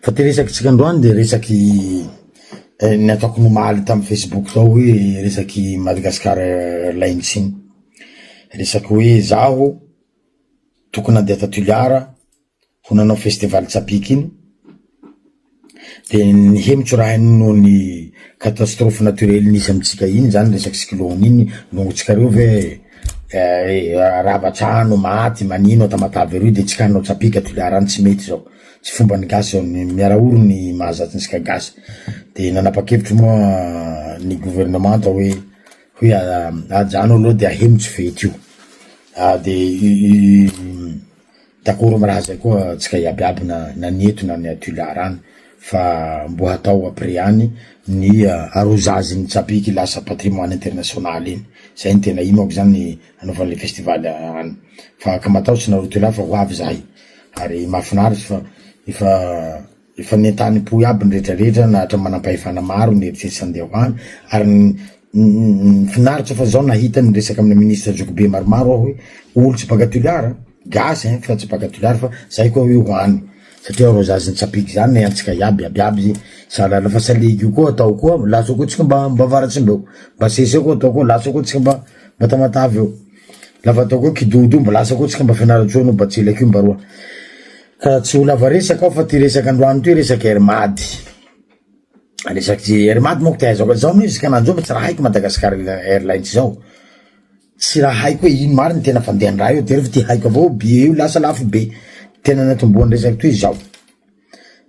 Fa ty resaky tsika androany de resaky nataoko nomaly tamy Facebook tao hoe resaky Madagascar Airlines iny. Resaky hoe zaho tokony andeha ta Toliara ho nanao festival tsapiky iny, de nihemotro raha iny noho ny catastrophe naturelle nisy amitsika iny zany resaky cyclone iny, longotsika reo ve ravatrano maty manino tamatavy reo de tsika hanao tsapiky Toliara any tsy mety zao, tsy fomba ny gasy zao, ny miara oro ny mahazatsika gasy. De nanapa-kevitry moa ny gouvernement hoe ajano aloha de ahemotry fety io. De dakoro amy raha zay koa tsika iabiaby na nietona ny Toliara any, fa mbo hatao après any ny arrosage ny tsapiky lasa patrimoine international iny. Zay ny tena ino zany anaovan'le festival any. Fa ka matahotsy nareo Toliara fa ho avy zahay. Ary mahafinaritsy fa efa nentanipo iaby ny rehetrarehetra na hatra manam-pahefana maro ny eritseritsy andeha ho any. Ary finaritsy fa zao nahita ny resaky amin'ny ministre Jokobe maromaro aho hoe olo tsy baka Toliara, gasy fa tsy baka Toliara fa zay koa hoe ho any. Satria arrosage ny tsapiky zany antsika iaby salala fa salegy io koa atao koa laso koa tsika mba varatsim-beo, mba sese koa atao koa laso koa tsika mba tamatavy eo, lafa atao koa kidodo mba lasa koa tsika mba fianaratsony mba tselaky io mba roa. Ka tsy ho lava resaky aho fa ty resaky androany ty resaky Airmady. Resaky Airmady moa ty aizao zao no isaka nanjoma tsy raha haiko Madagascar Airlines zao, tsy raha haiko hoe ino mariny tena fandehan raha io, de refa ty haiko avao billet io lasa lafo be. Tena natomboany resaky toy zao,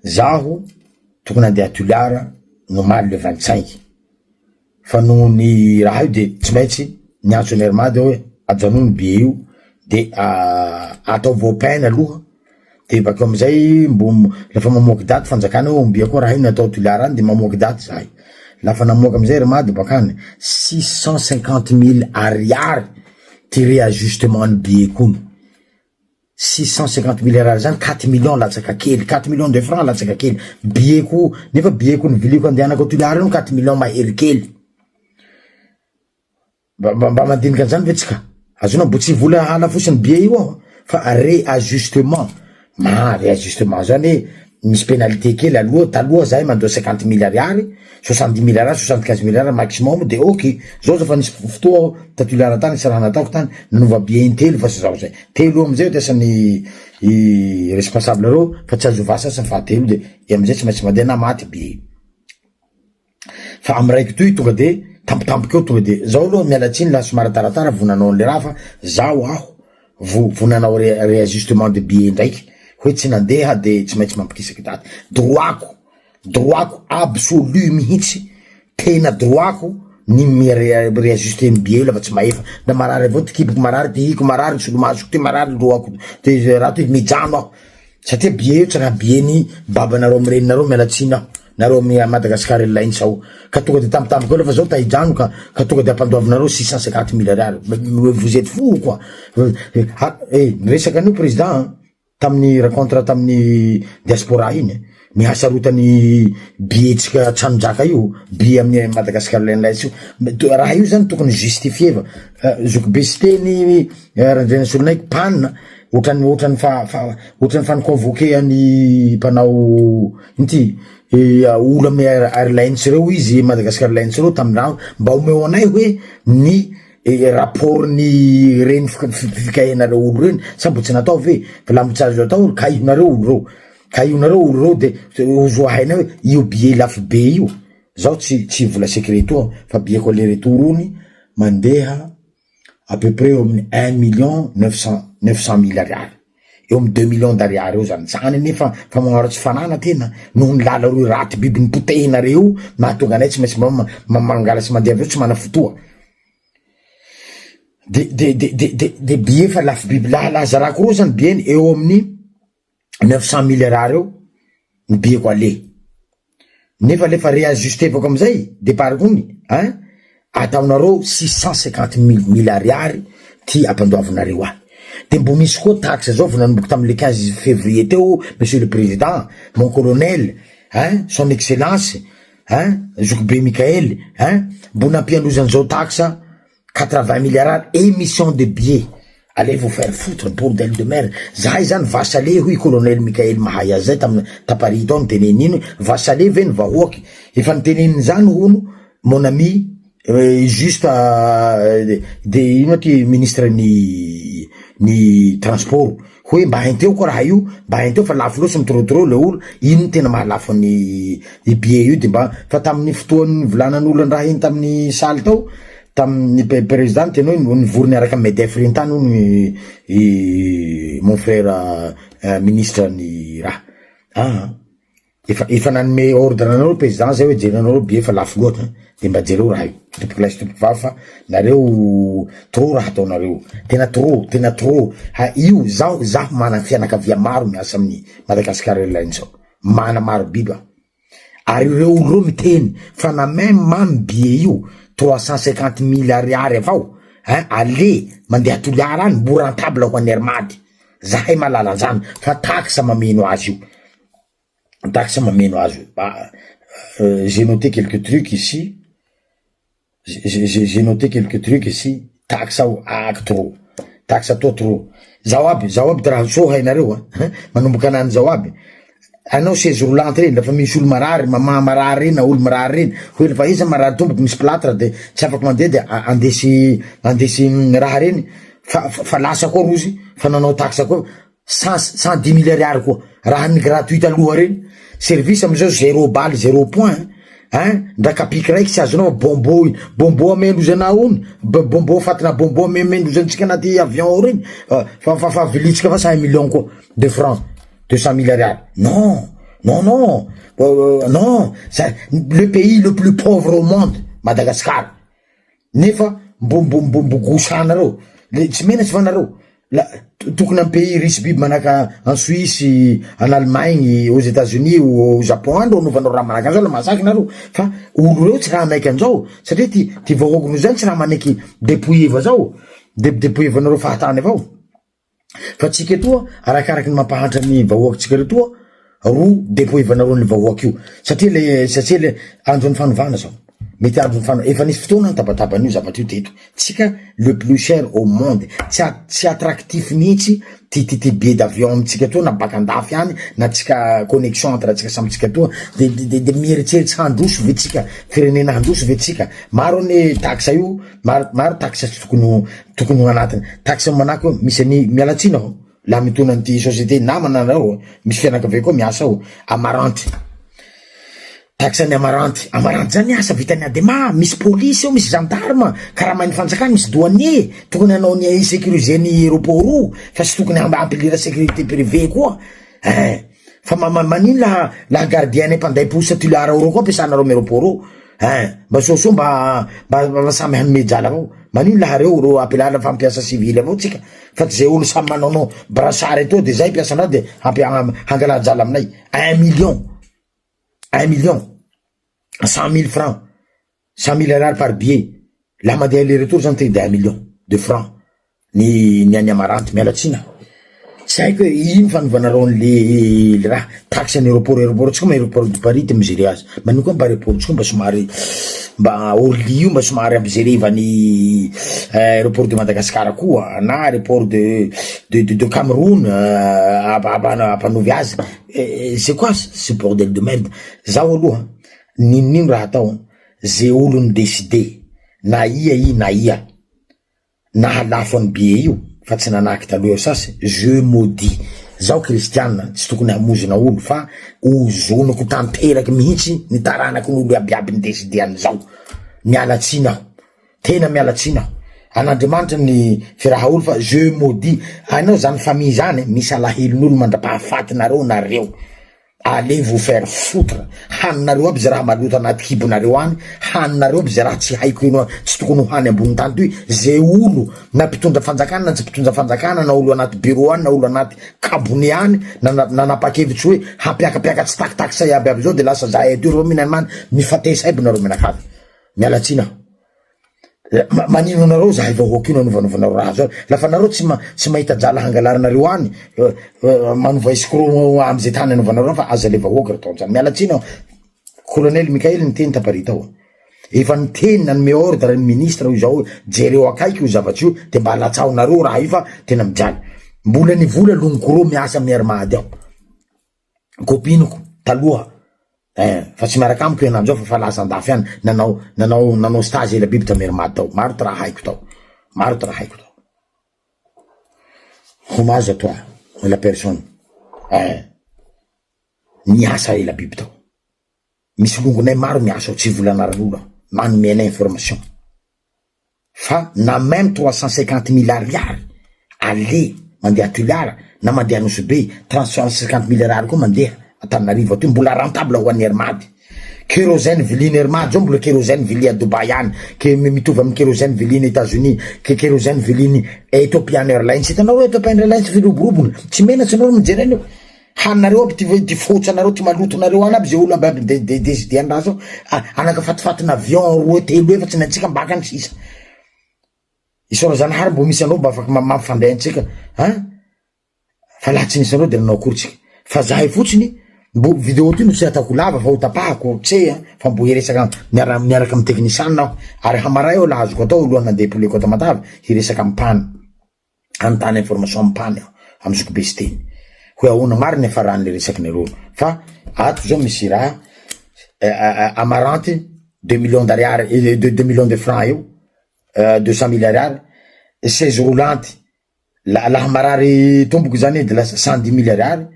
zaho tokony andeha Toliara nomaly le 25, fa noho ny raha io de tsy maintsy niantso ny Airmady hoe ajano ny billet io de atao vaupin aloha, de bakeo amizay mbo lafa mamoaky daty fanjakana hoe ombia koa raha io natao Toliara any de mamoaky daty zahay. Lafa namoaky amizay Airmady bakany 650 000 ariary ty réajustement ny billet kony. 650 000 ariary zany 4 millions latsaka kely, 4 millions de francs latsaka kely. Billet ko nefa billet ko niviliko andehanako Toliara io 4 millions mahery kely. Mba mandinika an'izany ve tsika? Azona mbo tsy vola hala fosiny billet io aho, fa réajustement. Réajustement zany misy pénalité kely aloha, taloha zahay mandoa 50 000 ariary, 70 000 ariary, 75 000 ariary maximum de ok. Zao fa nisy fotoa ta Toliara tany tsy raha nataoko tany nanova billet intelo fa zao zay. Telo amizay tiasan'ny responsable reo fa tsy azo vasa sa fahatelo de amizay tsy maintsy mandeha na maty billet. Fa amy raiky toy tonga de tampotampoky eo tonga de zao aloha mialatsiny la somary taratara vonanao an'le raha fa zao aho vonanao réajustement de billet ndraiky. Hoe tsy nandeha de tsy maintsy mampikisaky daty. Droako absolu mihitsy, tena droako ny réajuster ny billet lafa tsy maefa. Da marary avao ty kiboko marary, ty hiko marary, solomasoko ty marary, loako ty raha ty mijano aho. Satria billet io tsy raha billet ny babanareo amy reninareo mialatsiny aho, nareo amy Madagascar Airlines ao. Ka tonga de tampotampoky eo lafa zao ta hijano ka tonga de ampandoavinareo 650 000 ariary. Vous êtes fou quoi. Niresaka an'io président tamin'ny rencontre tamin'ny diaspora iny, nihasarotany billet-tsika tranonjaka io, billet amin'ny Madagascar Airlines io. Raha io zany tokony justifié va. Jokobe sy teny randrenasolonaiky panina, ohatrany fa niconvoqué any mpanao inty olo amy Airlines reo izy Madagascar Airlines reo tamin'raho mba omeo anay hoe ny rapport ny reny fikahenareo olo reny sa mbo tsy natao ve, fa la mbo tsy azo atao kaihonareo olo reo de ozo hainao hoe io billet lafo be io zao tsy vola secret toa fa billet ko aller retour ony mandeha à peu près amin'ny 1,900,000 ariary, eo amin'ny 2 millions d'ariary eo zany nefa fa magnoratsy fanana tena noho ny lala roy raty biby ny potehinareo mahatonga anay tsy maintsy mangalatsy mandeha aveo tsy mana fotoa. De billet fa lafo biby lazarako roa zany billet eo amin'ny 900 000 ariary eo ny billet ko ale. Nefa lefa réajusté avako amizay départ kony ataonareo 650 000 ariary ty ampandoavinareo ahy. De mbo misy koa taxe zao vonanomboky tamile 15 février teo, monsieur le président, mon colonel, son excellence, Jokobe Mikael, mbo nampiandrozany zao taxe 80 000 ariary émission de billets allez vous faire foutre bordel de mer. Zahay zany vasale hoy colonel Mikael mahay azy zay tamin'ny Tapari tao niteneniny vasale ve ny vahoaky efa niteneniny zany hono mon ami juste de ino ty ministre ny transport hoe mba hainteo koa raha io mba hainteo fa lafo loatsy mitorotoro le olo ino ny tena mahalafo ny billet io de mba fa tamin'ny fotoan'ny volanan'olo ny raha iny tamin'ny saly tao tamin'ny président tena hoe nivorony araka medef reny tany hono mon frère ministre ny raha efa nanome ordre anareo président zay hoe jerenareo billet fa lafo loatra de mba jereo raha io topiky lahy sy topiky vavy fa nareo trop raha ataonareo tena trop ha io zaho mana fianakavia maro miasa amin'ny Madagascar Airlines zao mana maro biby ary reo olo reo miteny fa na même mamy billet io 350 000 ariary avao ale mandeha toliara any mbo rentable ho an'ny Airmady zahay malala anzany fa taxe mameno azy io taxe mameno azy io j'ai noté quelques trucs ici j'ai noté quelques trucs ici taxe ao trop taxe atao trop zao aby raha so hainareo manomboka anany zao aby anao chaise roulante reny lafa misy olo marary mama marary reny na olo marary reny hoe lafa iza marary tomboky misy plâtre de tsy afaky mandeha de andesy raha reny fa lasa koa rozy fa nanao taxe koa 110 000 ariary koa raha ny gratuite aloha reny service amizao 0 balle 0 point ndakapiky raiky tsy azonao bombo amendrozy anao ony bombo fatina bombo amendrozy antsika anaty avion reny fa vilitsika fa 5 millions koa de francs 200 000 ariary non le pays le plus pauvre au monde Madagascar nefa mbo gosanareo tsy menatsy fanareo tokony amin'ny pays riche biby manaka en Suisse en Allemagne aux États-Unis au Japon andro novanao raha manaka an'izao la masaky nareo fa olo reo tsy raha maiky an'izao satria ty vahoakonao zany tsy raha maneky dépouilleva zao dépouillevanareo fahatany avao fa tsika etoa arakaraky ny mampahantra ny vahoakytsika retoa ro dépouillevanareo ny vahoaky io satria le andro ny fanovana zao mety andro ny fanovana efa nisy fotoana tabatabany io zavatra io teto tsika le plus cher au monde tsy attractif mihitsy ty billet d'avion amitsika toa na bakandafy any na tsika connexion entre tsika samy tsika toa de mieritseritsy handroso ve tsika firenena handroso ve tsika maro ny taxe io maro taxe tokony anatiny taxe manako misy any mialatsina aho laha mitona an'ity société namana anareo misy fianakavia koa miasa ao Amaranty taxe any Amaranty zany asa vitany adema misy police io misy gendarme karaha mainy fanjakany misy douanier tokony anao ny sécuriser ny aéroport fa sy tokony ampilira sécurité privée koa fa manino laha gardien mpanday posa tulara oro koa ampiasanareo amy aéroport mba soso mba samy hanome jala avao manino laha reo ampilala fampiasa civil avao tsika fa tsy zay olo samy manao brassard etoa de zay piasanao de hangala jala aminay 1 million 100 000 francs 100 000 ariary par billet la mandeha aller retour zany tegna de 1 million de francs ny any Amaranty mialatsina tsy haiko hoe ino fanovanareo le raha taxe ny aéroport tsika aéroport de Paris te mijery azy manino koa mba aéroport tsika mba somary mba Orly io mba somary ampijerevany aéroport de Madagascar koa na aéroport de Cameroun ampanovy azy c'est quoi ce bordel de merde zao aloha ninino raha atao ze olo ny décidé na ia na halafo any billet io fa tsy nanaky taloha sasy je maudis zao kristianina tsy tokony hamozina olo fa ozonako tanteraky mihitsy ny taranako n'olo abiaby ny décidé an'izao mialatsina aho tena mialatsina aho an'Andriamanitra ny firaha olo fa je maudis anao zany famille zany misy alahelon'olo mandrapahafatinareo nareo allez vous faire foutre haninareo aby ze raha maloto anaty kibonareo any haninareo aby ze raha tsy haiko ino tsy tokony ho hany ambony tany toy ze olo na mpitondra fanjakana na tsy mpitondra fanjakana na olo anaty bureau any na olo anaty kabone any na napakevitsy hoe hampiakapiaka tsy takitakisa iaby zao de lasa zahay ety reo mihinanymany mifatesa aby nareo menakavy mialatsina manino anareo zahay vahoaky ino anovanovanareo raha zao lafa nareo tsy mahita jala hangalarinareo any manova escroc amizay tany anovanareo fa aza le vahoaky ratao zany mialatsina colonel Mikael niteny Taparita ao efa nitenina nome ordre ny ministre io zao jereo akaiky io zavatry io de mba latsaonareo raha io fa tena mijaly mbola ny vola longokoro miasa miarmady ao kopiniko taloha fa tsy miaraka amiko ianao amizao fa falazandafy any nanao stage ela biby ta miarmady tao maro ty raha haiko tao homazy toi la personne niasa ela biby tao misy longonay maro miasa tsy volanaralola manomena information fa na même 350 000 ariary ale mandeha tuliara na mandeha Nosobe 350 000 ariary koa mandeha Antananarivo ato mbola rentable ho an'ny Hermady kérosène viliny Hermady zao mbola kérosène vili a Dubai any ke mitovy amin'ny kérosène viliny États-Unis ke kérosène viliny Ethiopian Airlines hitanao Ethiopian Airlines firoborobony tsy menatsy anao mijery anio hanareo aby ty fotsanareo ty malotonareo any aby ze olo aby décidé andraha zao anaka fatifatina avion roa telo efatsy natsika mbaka ny sisa isorazanahary mbo misy anao mba afaky mampifandaintsika fa laha tsy nisy anao de nanao akory tsika fa zahay fotsiny mbo vidéo ty no tsy atako lava fa ho tapahako tse fa mbo hiresaka miaraka amy technicien nao ary hamaray eo la azoko atao alohan'ny andeha poleko ato Matavy hiresaka amy pany anontany information amy pany aho amy zoko be sy teny hoe ahoana mariny afarany le resaky nareo fa ato zao misy raha Amaranty 2 millions d'ariary 2 millions de francs io 200 000 ariary 16 roulante laha marary tomboky zany de la 110 000 ariary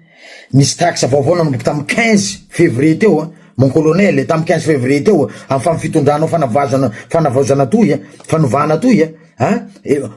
nisy taxe vaovao nanomboky tamy 15 février teo mon colonel tamy 15 février teo amy famifitondranao fanavaozana toy fanovana toy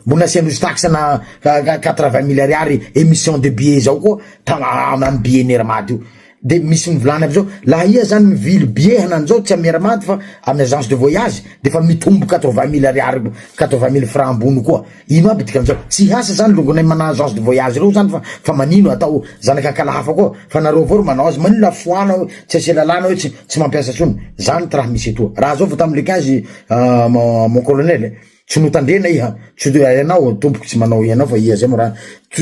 mbola asiandrozy taxe na 80 000 ariary émission de billet zao koa amy billet Hermady io de misy mivolany amizao laha ia zany mivily billet hananzao tsy amy Hermady fa amy agence de voyage de fa mitombo 80 000 ariary 80 000 francs ambony koa ino aby tika amizao tsy hasa zany longonay mana agence de voyage reo zany fa manino atao zanaka kalahafa koa fa nareo vao manao azy manino lafoana tsy asia lalana hoe tsy mampiasa tsony zany ty raha misy etoa raha zao fa tamy le 15 mon colonel tsy no tandrena iha tsy ianao tompoky tsy manao ianao fa ia zay mo raha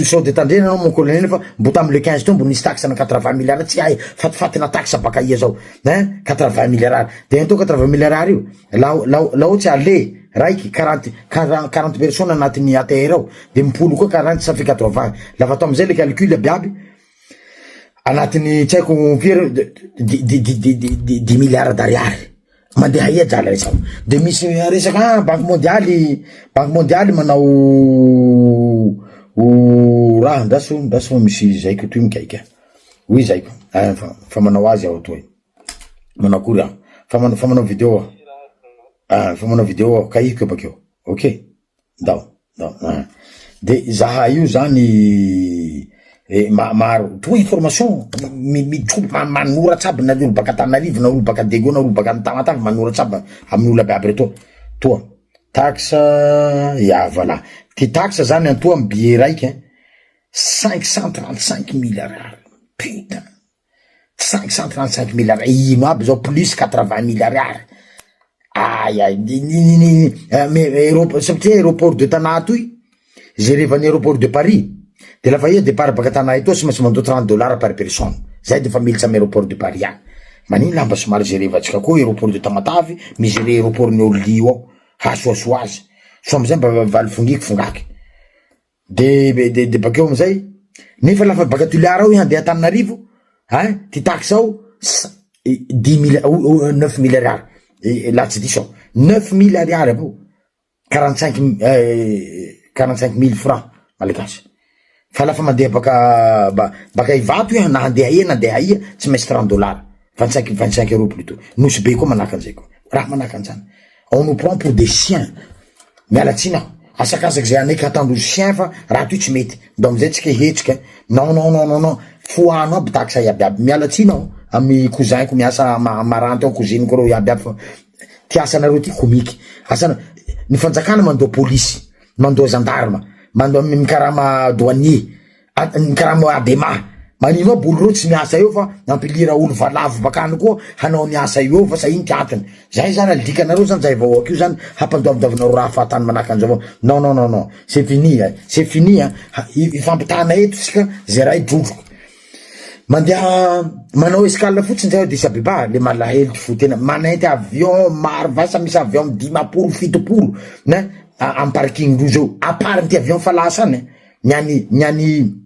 sao de tandrena anao mon colonel fa mbo tamy le 15 tombo nisy taxe na 80 000 ariary tsy hay fatifatina taxe baka ia zao 80 000 ariary de anto 80 000 ariary io la ohatsy ale raiky 40 personnes anatin'ny ATR ao de mipolo koa 40 ça fait 80 lafa atao amizay le calcul abiaby anatin'ny tsy haiko firy 10 milliards d'ariary mandeha ia jala resao de misy resaka banque mondiale manao raha ndaso misy zaiko toy mikaiky oui zaiko fa manao azy aho toy manao akory fa manao vidéo fa manao vidéo kaiko bakeo ok ndao de zaha io zany maro to information manoratsa aby na olo baka Antananarivo na olo baka Dego na olo baka Tamatavy manoratsa aby amin'ny olo aby reto toa taxe ya voilà ty taxe zany antoa amy billet raiky 535 000 ariary putain 535 000 ariary ino aby zao plus 80 000 ariary satria aéroport de Tana toy jerevany aéroport de Paris de lafa ia départ baka Tana ito tsy maintsy mandao $30 par personne zay defa militsy amy aéroport de Paris any manino lamba somary jerevatsika koa aéroport de Tamatavy mizere aéroport ny Olio ao hasoaso azy so amizay mba valy fongaky de bakeo amizay nefa lafa baka Tuliara ao handeha Antananarivo ty taxe ao 9 000 ariary la tsy diso 9 000 ariary avao 45 000 francs malagasy fa lafa mandeha baka Ivato iha na handeha ia tsy maintsy $30 25 euros plutôt Nosobe koa manaka anizay koa raha manaka anizany on nous prend pour des chiens mialatsiny aho asakasaky zay anaiky hatandrozy chien fa raha toy tsy mety ndo amizay tsika hetsika non foano aby taxe iabiaby mialatsiny aho amy cousin-ko miasa maranty ao cousine ko reo iabiaby fa ty asanareo ty komiky asana ny fanjakana mandao polisy mandao gendarme mandao mikarama douanier mikarama adema manino aby olo reo tsy miasa eo fa nampilira olo valavo bakany koa hanao niasa io fa sa iny ty antony zay zany aldikanareo zany zay vahoaka io zany hampandoavidoavinareo raha fahatany manaka anizao non c'est fini ifampitana eto sika zay raha idrodroko mandeha manao escale fotsiny zay Addis Abeba le malahelo fo tena manenty avion maro vasa misy avion 500 na am parking rozy eo apart ty avion fa lasany niany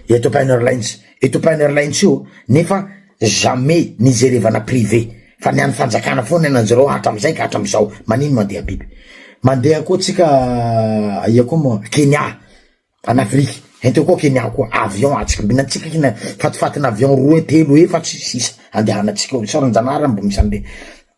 Ethiopian Airlines io nefa jamais nijerevana privé fa niany fanjakana foana nanjero hatramizay ka hatramizao manino mandeha biby mandeha koa tsika ia koa mo Kenya en Afrique ento koa Kenya koa avion atsika binatsika kina fatifatina avion roa telo efatsy sisa andehanatsika soranjanara mbo misy ande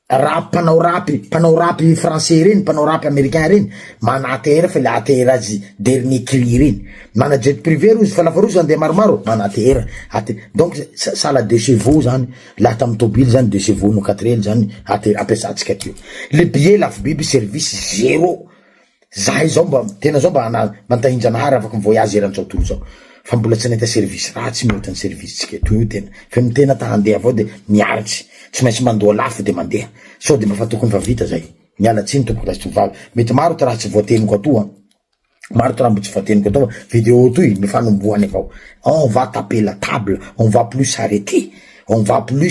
rap panao rapy français reny panao rapy américain reny mana ATR fa le ATR azy dernier cri reny mana jet privé rozy fa lafa rozy andeha maromaro mana ATR donc sala 2 chevaux zany laha tamy tobily zany 2 chevaux no 4 zany ampiasatsika teo le billet lafo biby service zéro zahay zao mba tena zao mba mantahinjanahary afaky mivoyage eran'izao tontolo zao fa mbola tsy nahita service ratsy mihoatrany service tsika toy io tena fa tena ta handeha avao de miaratsy tsy maintsy mandoa lafo de mandeha so de mba fa tokony fa vita zay miala tsiny tompoko rasy tovavy mety maro ty raha tsy voateniko atoa maro ty raha mbo tsy voateniko atoa vidéo toy mifanombohany avao on va taper la table on va plus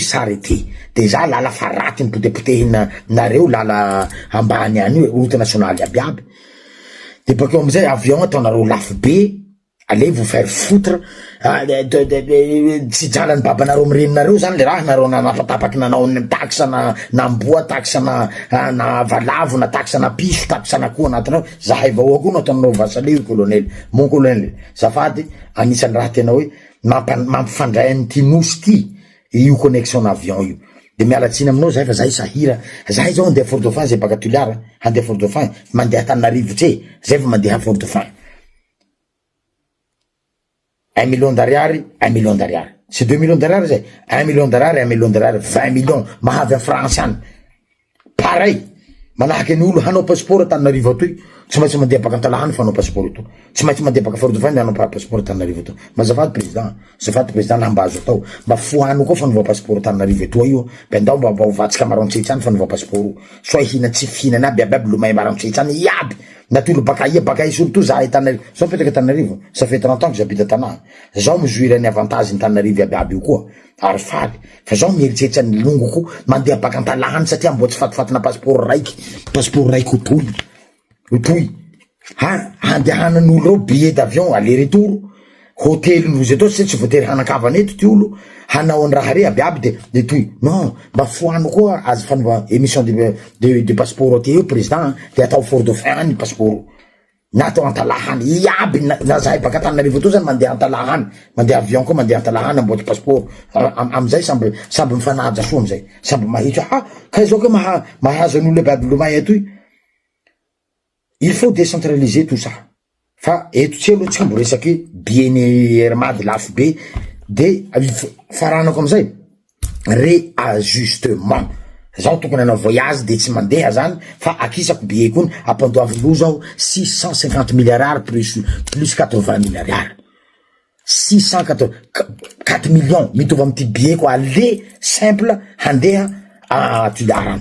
s'arrêter de za lala fa raty mipotepotehina nareo lala ambany any io route nationale abiaby de bakeo amizay avion ataonareo lafo be allez vous faire foutre tsy jalan'ny babanareo mireninareo zany le raha nareo napatapaky nanao taxe na amboa taxe na valavo na taxe na piso taxe na koa anatinao zahay vahoa koa no ataonareo vasaleo colonel mon colonel zafady anisan'ny raha tena hoe mampifandray an'ty nosy ty io connexion avion io de mialatsiny aminao zahay fa zahay sahira zahay zao andeha Fort-Dauphin zay baka Tuliara andeha Fort-Dauphin mandeha Tananarivo tse zay fa mandeha Fort-Dauphin 1 million d'ariary c'est 2 millions d'ariary zay 1 million d'ariary 20 millions mahavy en France any pareil manahaky ny olo hanao passeport Tananarivo atoy tsy maintsy mandeha baka Antalahany fa hanao passeport ito tsy maintsy mandeha baka Fort-Dauphin de hanao passeport Tananarivo ito mazafady président lamba azo atao mba fohano koa fanova passeport Tananarivo etoa io mba ndao mba hovatsika marantsetsy any fanova passeport soa hina tsy fihinany aby lomay marantsetsy any iaby natolo baka surtout zahay Tananarivo so petraka Tananarivo ça fait 30 ans que j'habite à Tana zao mijoire ny avantage ny Tananarivo aby io koa ary faly fa zao mieritseritsy ny longoko mandeha baka Antalahany satria mbo tsy fatifatina passeport raiky utoy handehanan'olo reo billet d'avion aller retour hôtely nozy atao tsy voatery hanakavany eto ty olo hanao any raha re aby de toy non mba foano koa azy fanova émission de passeport aty eo président de atao Fort-Dauphin any passeport na atao Antalahany iaby na zahay baka Tananarivo to zany mandeha Antalahany mandeha avion koa mandeha Antalahany amboaty passeport amizay samby mifanaja soa amizay samby mahitra ka zao ke mahazo an'olo aby lomay atoy il faut décentraliser tout ça fa eto tsy aloha tsika mbo resaky bieny hermady lafo be de faranako amizay réajustement zao tokony anao voyage de tsy mandeha zany fa akisako billet kony ampandoavilo zao 650 milliards plus 80 milliards 4 millions mitovy amty billet ko ale simple handeha a Tuliara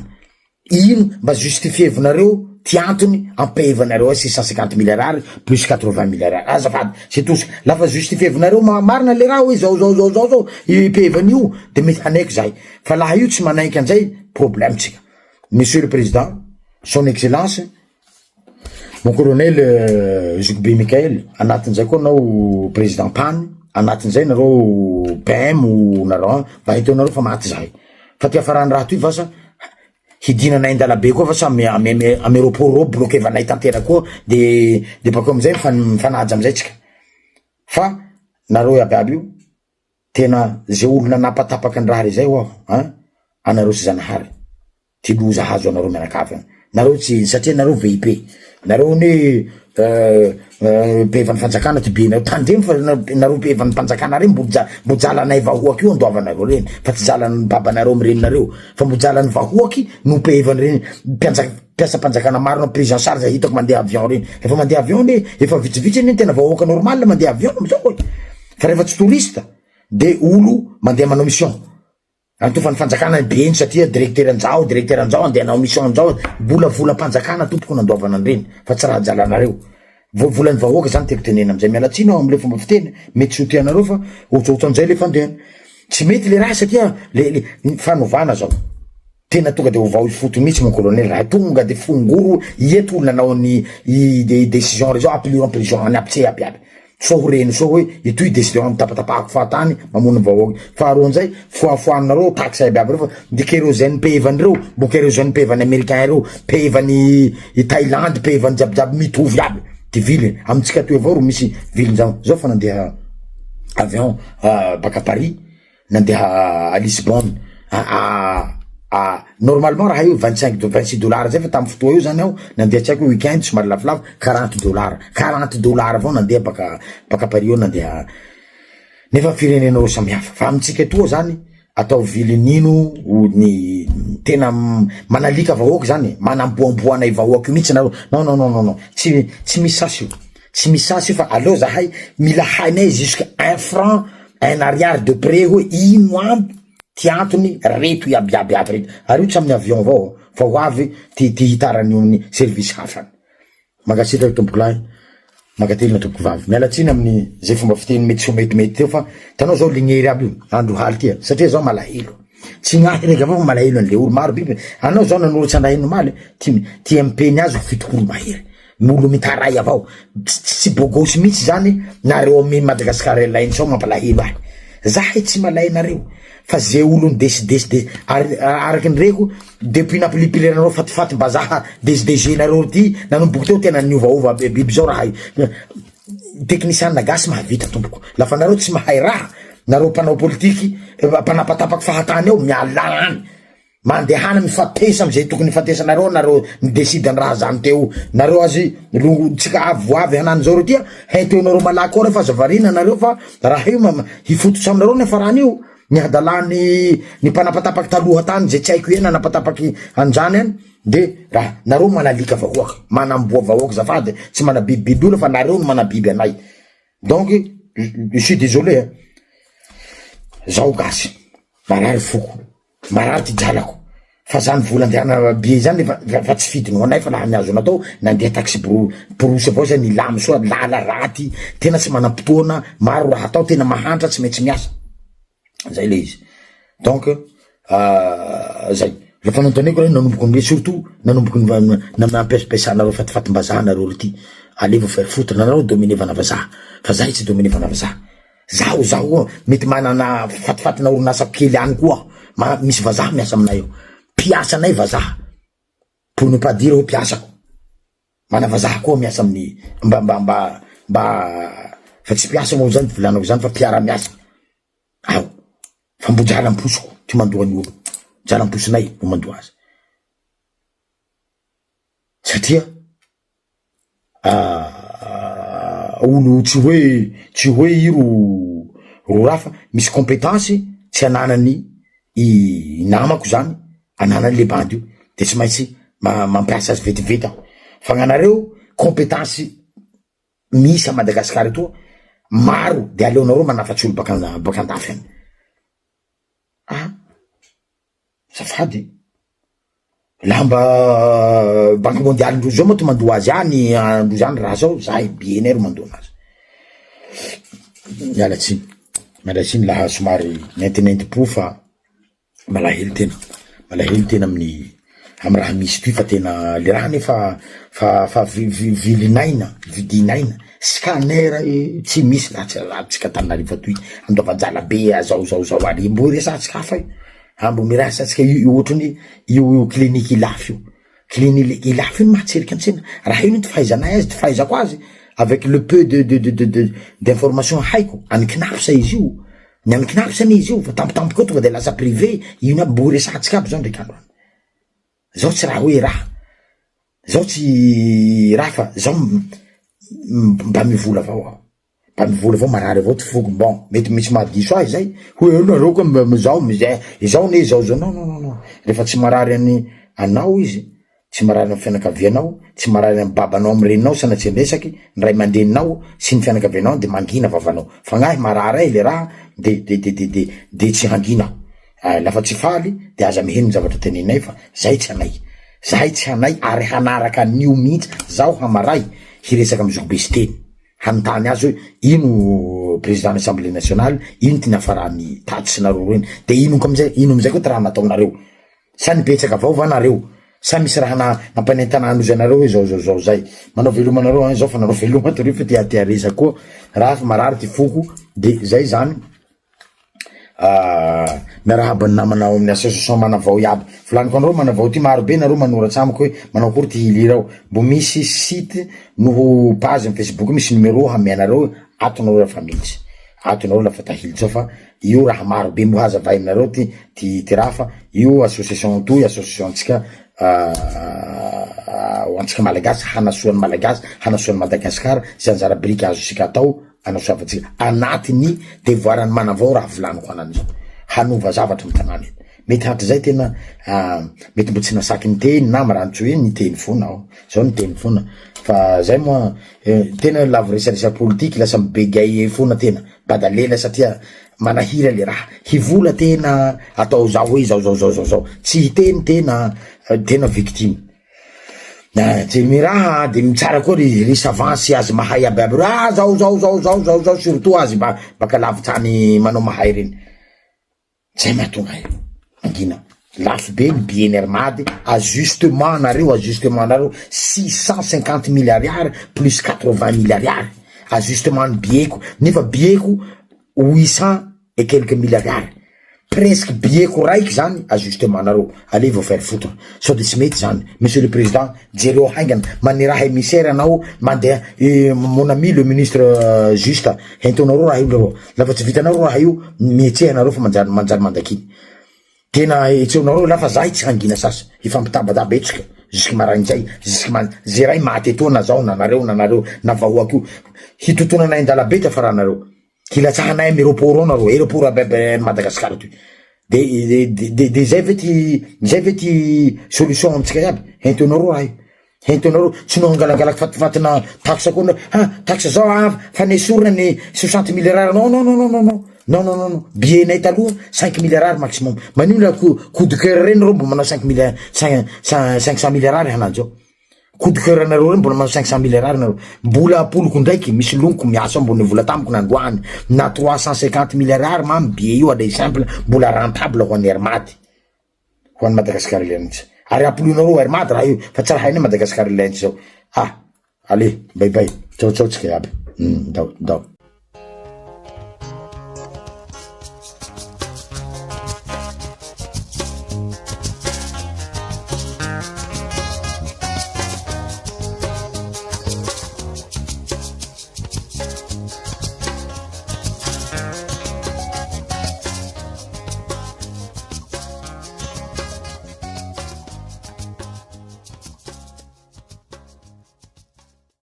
ino mba justifier vonareo ty antony ampehvanareo 650 milliards plus 80 milliards azafady c'est tout lafa justifier vonareo marina le raha hoe zao ipehvany io de mety hanaiky zahay fa laha io tsy manaiky anizay problème tsika monsieur le président son excellence mon colonel Zogbe Mikael anatin'izay koa nao président Pane anatin'izay nareo PM nareo mba hitonareo fa maty zahay fa ty afarany raha toy vasa hidinanay andalabe koa fa sa amy aéroport reo bloqué vanay tantera koa de bakeo amizay mifanaja amizay tsika fa nareo aby io tena ze olona napatapaky ny raha re zay oaho anareo tsy zanahary ty loza hazo anareo mianakavy nareo tsy satria nareo VIP nareo ne pevany fanjakana ty be nareo tandremy fa nareo pevany fanjakana reny mbo jalanay vahoaky io andoavanareo reny fa tsy jalan'ny babanareo mireninareo fa mbo jalan'ny vahoaky no pevany reny piasa mpanjakana maro na prise en charge hitako mandeha avion reny efa mandeha avion ne efa vitsivitsy reny tena vahoaka normal mandeha avion amizao fa rehefa tsy touriste de olo mandeha manao mission antofany fanjakana be satria directeur anjao andeha anao mission anjao vola mpanjakana tompoko nandoavana reny fa tsy raha jalanareo volany vahoaka zany tiako tenena amizay mialatsiny aho amle fomba fiteny mety tsy ho tianareo fa ohatrohatran'izay le fandehany tsy mety le raha satria le fanovana zao tena tonga de ovao fotony mihitsy mon colonel raha tonga de fongoro ieto olona nanao ny décision reo zao appelio en prison any aby tse aby so ho reny so hoe itoy décision mitapatapahako fahatany mamono vahoaky faharoa anizay foafoaninareo taxe aby aby reo fa de kérosène pevany reo bo kérosène pevany américain reo pevany Thaïlande pevany jiabijiaby mitovy aby ty viliny amitsika toy avao ro misy viliny zao fa nandeha avion baka Paris nandeha à Lisbonne normalement raha io 26 dollars zay fa tamy fotoa io zany aho nandeha tsy haiko weekend somary lafolafo $40 avao nandeha baka Paris io nandeha nefa firenenao samihafa fa amitsika toa zany atao vilinino ny tena manalika vahoaky zany manamboamboana i vahoaky mihitsy nareo non tsy misasy io tsy misasy io fa aleo zahay mila hainay jusqu'à 1 franc 1 ariary de près hoe ino ampy ty antony reto iabiaby reto ary io tsy amin'ny avion avao fa ho avy ty hitarany amin'ny service hafany magasitra tompoko lahy magatelina tompoko vavy mialatsiny amin'ny zay fomba fiteny mety so metimety teo fa tanao zao lignery aby io andro haly tia satria zao malahelo tsy gnahy reka avao malahelo an'le olo maro biby anao zao nanolotsy anahino maly ty ampeny azy fitokolo mahery molo mitaray avao tsy bogosy mihitsy zany nareo amy Madagasikara lainy sao mampalahelo ahy zahay tsy malahinareo fa ze olo desideside araky ny reko depuis nampilipileranareo fatifaty mbazaha DSDG nareo ty nanomboky teo tena niovaova biby zao raha technicien nagasy mahavita tompoko lafa nareo tsy mahay raha nareo mpanao politiky mpanapatapaky fahatany eo mialana any mandehana mifatesa amizay tokony fatesanareo mideside ny raha zany teo nareo azy tsika avoavy hanany zao reo tia haiteo nareo malaky ora fa zavarina nareo fa raha io hifototsy aminareo nefa raha io ny hadalany ny mpanapatapaky taloha tany zay tsy haiko ena napatapaky anjany any de raha nareo manalika vahoaky manamboa vahoaky zafady tsy manabibibiby olo fa nareo no manabiby anay donc je suis désolé zao gasy marary foko marary ty jalako fa zany vola andehana bie zany fa tsy fidinao anay fa laha miazo natao nandeha taxi borosy avao zay nilamy soa lala raty tena tsy manam-potoana maro raha atao tena mahantra tsy maintsy miasa zay le izy donc zay lafa nantoneko reny nanomboky mbe surtout nanomboky nampiasampiasanareo fatifatym-bazanareo ty alevo faire foutre nanareo domine vanavazaha fa zahay tsy domine vanavazaha zaho mety manana fatifatina orinasa kely any koa misy vazaha miasa aminay eo piasa anay vazaha pour ne pas dire hoe piasako mana vazaha koa miasa amin'ny mba fa tsy piasa moa zany volanako zany fa piara miasa ao fa mbo jalam-posoko ty mandoa ny olo jalam-posonay no mandoa azy satria olo tsy hoe iro rafa misy compétence tsy ananany i namako zany ananany le bandy io de tsy maintsy mampiasa azy vetivety aho fa gnanareo compétence misy a Madagasikara etoa maro de aleonareo manafatsy olo baka andafy any safady lamba banque mondiale ndrozy zao moa ty mandoa azy any androzy any raha zao zahay bienaire mandoa anazy mialatsiny laha somary nentinenti-po fa malahelo tena amin'ny raha misy toy fa tena le raha nefa fa vidinaina scanner tsy misy latsika Tananarivo toy andova-jala be zao ary mbo resatsika hafa mbo mirasatsika ohatrany io clinique ilafy io clinique ilafy io mahatseriky antsena raha io ty fahaizanay azy ty fahaizako azy avec le peu d'information haiko anikinapsa izy io ny anikinapsany izy io fa tampotampoka tonga de lasa privé io mbo resatsika aby zao ndraiky andro any zao tsy raha hoe raha zao tsy raha fa zao mba mivola avao marary avao ty foko bon mety misy mahadiso azy zay hoe nareo ko zao ne zao non refa tsy marary anao izy tsy marary amy fianakavianao tsy marary amy babanao amy reninao sanatsy resaky ny ray aman-dreninao sy ny fianakavianao de mangina vavanao fa gnahy marary ay le raha de tsy hangina lafa tsy faly de aza miheno ny zavatra tenenay fa zahay tsy hanay ary hanaraka an'io mihitsy zaho hamaray hiresaka amy zokbe sy teny hanontany azy hoe ino président de l'Assemblée nationale, ino ty nafarany tatsy nareo reny, de ino amizay koa ty raha nataonareo, sa nipetsaka avao va nareo, sa misy raha nampanentana anozy anareo hoe zao zay, manao veloma anareo zao fa nanao veloma torio fa tia resaky koa raha fa marary ty foko. De zay zany miarahaba namanao amin'ny association manavao iaby volaniko anareo manavao ty maro be nareo manoratry amiko hoe manao akory ty hilirao, mbo misy site noho page amy Facebook misy numéro hamianareo atonareo lafa militsy, atonareo lafa tahilitsy fa io raha maro be mbo hazavay aminareo ty raha fa io association toy association tsika antsika malagasy hanasoan'ny malagasy hanasoan'ny Madagasikara zay anjara brika azo sika atao anasoavatsika anatiny devoiran'ny manavao raha volaniko anan'izao hanova zavatra mitanany mety hatry zay tena mety mbo tsy nasaky ny teny na marantso hoe ny teny fona aho zao ny teny fona fa zay moa tena lavo resaresa politique lasa mibegay fona tena badalela satria manahira le raha hivola tena atao zao hoe zao tsy hiteny tena victime tsy miraha de mitsara koa ry savant azy mahay aby zao surtout azy baka lavitsany manao mahay reny zay mahatonga angina lafo be ny billet armady ajustement nareo 650 milliards plus 80 milliards ajustement ny billet-ko nefa billet-ko 800 et quelques milliards presque billet-ko raiky zany ajustement nareo allez vous faire foutre so de tsy mety zany. Monsieur le président jereo haingana manera émissaire anao mandeha mon ami le ministre juste hentonareo raha io lafa tsy vitanareo raha io mietsehanareo fa manjary mandakiny tena etseonareo lafa zahay tsy hangina sasa ifampitabadaba etsika jusque marainjay jusque zeray maty etoa na zao nanareo na vahoako hitotonanay andalabe tafaranareo kilatsahanay amy aéroport ao nareo aéroport abe Madagasikara toy de zay ve ty solution amitsika iaby hentonareo raha io hentonareo tsy no angalangalaky fatifatina taxe koa taxe zao fa nesorina ny 60 milliards non billet nay taloha 5 milliards maximum manino la coup de cœur reny reo mbo manao 500 milliards hanany zao coup de cœur nareo reny mbola manao 500 milliards nareo mbola poloko ndraiky misy lonoko miasa mbony vola tamiko nandroany na 350 milliards mamy billet io ad exemple mbola rentable ho an'ny Armady ho an'ny Madagasikara Airlines ary apolonareo Armady raha io fa tsara hainy Madagasikara Airlines zao allez bye bye ciao tsika aby dao